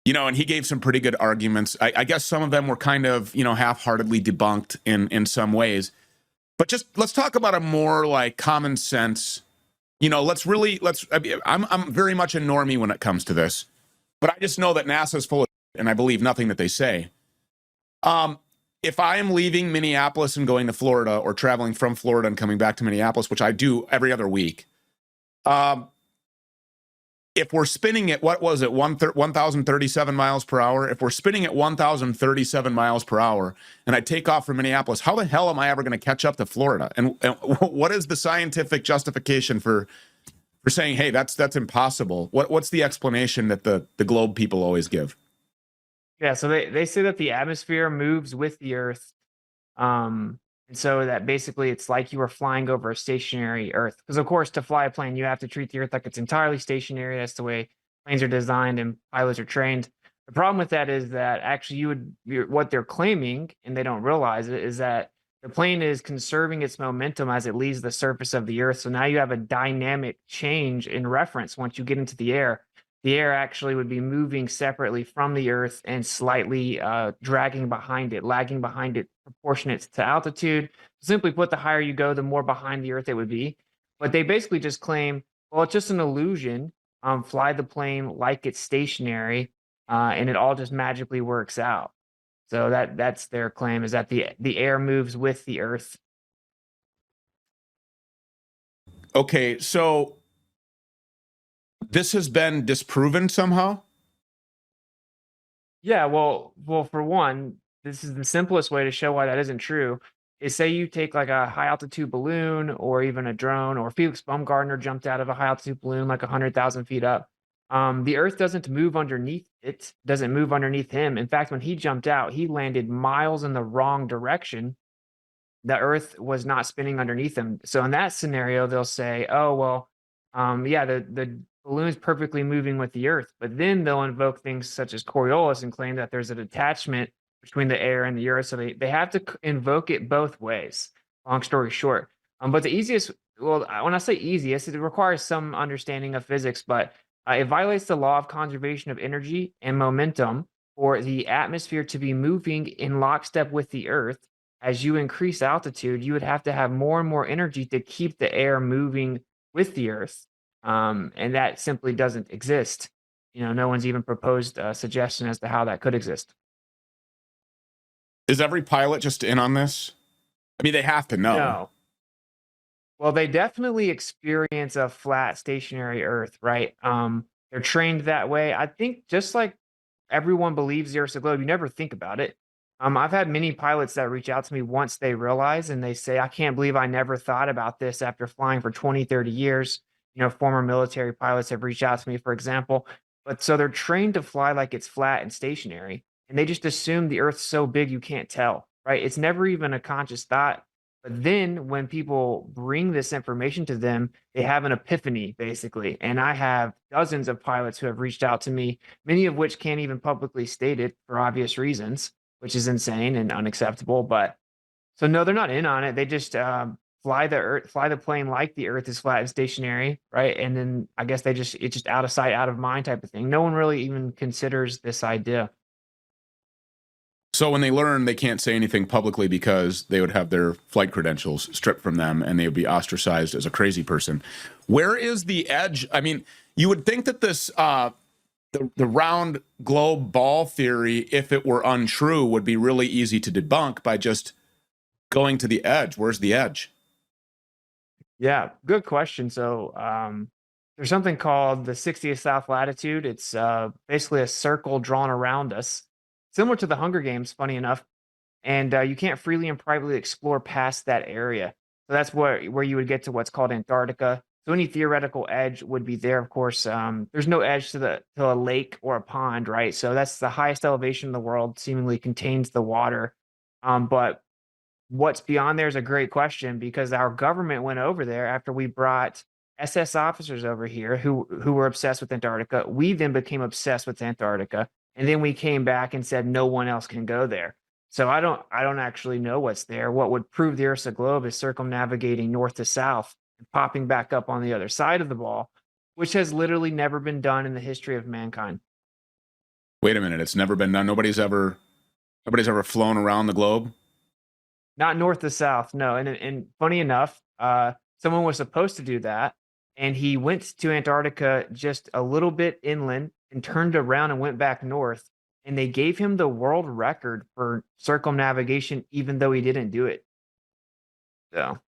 And he gave some pretty good arguments. I guess some of them were kind of, half-heartedly debunked in some ways. But let's talk about a more like common sense. I'm very much a normie when it comes to this, but I just know that NASA's full of shit, and I believe nothing that they say. If I am leaving Minneapolis and going to Florida, or traveling from Florida and coming back to Minneapolis, which I do every other week, if we're spinning at, what was it, 1,037 miles per hour? If we're spinning at 1,037 miles per hour and I take off from Minneapolis, how the hell am I ever going to catch up to Florida? And what is the scientific justification for saying, hey, that's impossible? What's the explanation that the globe people always give? Yeah, so they say that the atmosphere moves with the Earth. And so that basically it's like you were flying over a stationary Earth. Because of course, to fly a plane, you have to treat the Earth like it's entirely stationary. That's the way planes are designed and pilots are trained. The problem with that is that actually what they're claiming, and they don't realize it, is that the plane is conserving its momentum as it leaves the surface of the Earth. So now you have a dynamic change in reference once you get into the air. The air actually would be moving separately from the Earth and slightly dragging behind it, lagging behind it, proportionate to altitude. Simply put, the higher you go, the more behind the Earth it would be. But they basically just claim, well, it's just an illusion. Fly the plane like it's stationary, and it all just magically works out. So that's their claim, is that the air moves with the Earth. Okay, so this has been disproven somehow? Yeah, well, for one, this is the simplest way to show why that isn't true. Is say you take like a high altitude balloon or even a drone, or Felix Baumgartner jumped out of a high altitude balloon like 100,000 feet up. The Earth doesn't move underneath it, doesn't move underneath him. In fact, when he jumped out, he landed miles in the wrong direction. The Earth was not spinning underneath him. So in that scenario, they'll say, "Oh well, yeah, the balloon's perfectly moving with the Earth." But then they'll invoke things such as Coriolis and claim that there's a detachment between the air and the Earth. So they have to invoke it both ways. Long story short, but the easiest, well, when I say easiest, it requires some understanding of physics, but it violates the law of conservation of energy and momentum for the atmosphere to be moving in lockstep with the Earth. As you increase altitude, you would have to have more and more energy to keep the air moving with the Earth. And that simply doesn't exist. No one's even proposed a suggestion as to how that could exist. Is every pilot just in on this? I mean, they have to know. No. Well, they definitely experience a flat, stationary Earth, right? They're trained that way. I think just like everyone believes the Earth's a globe, you never think about it. I've had many pilots that reach out to me once they realize, and they say, I can't believe I never thought about this after flying for 20, 30 years. Former military pilots have reached out to me, for example. But so they're trained to fly like it's flat and stationary, and they just assume the Earth's so big you can't tell, right? It's never even a conscious thought. But then when people bring this information to them, they have an epiphany, basically. And I have dozens of pilots who have reached out to me, many of which can't even publicly state it for obvious reasons, which is insane and unacceptable. But so no, they're not in on it. They just fly the plane like the Earth is flat and stationary, right? And then I guess it's just out of sight, out of mind type of thing. No one really even considers this idea. So when they learn, they can't say anything publicly because they would have their flight credentials stripped from them and they would be ostracized as a crazy person. Where is the edge? I mean, you would think that this the round globe ball theory, if it were untrue, would be really easy to debunk by just going to the edge. Where's the edge? Yeah, good question. So there's something called the 60th south latitude. It's basically a circle drawn around us, similar to the Hunger Games, funny enough. And you can't freely and privately explore past that area. So that's where you would get to what's called Antarctica. So any theoretical edge would be there. Of course, there's no edge to a lake or a pond, right? So that's the highest elevation in the world, seemingly contains the water. But what's beyond there is a great question, because our government went over there after we brought SS officers over here who were obsessed with Antarctica. We then became obsessed with Antarctica, and then we came back and said no one else can go there. So I don't actually know what's there. What would prove the Earth's a globe is circumnavigating north to south and popping back up on the other side of the ball, which has literally never been done in the history of mankind. Wait a minute, it's never been done. Nobody's ever flown around the globe. Not north to south, no. And funny enough, someone was supposed to do that, and he went to Antarctica just a little bit inland and turned around and went back north. And they gave him the world record for circumnavigation, even though he didn't do it. So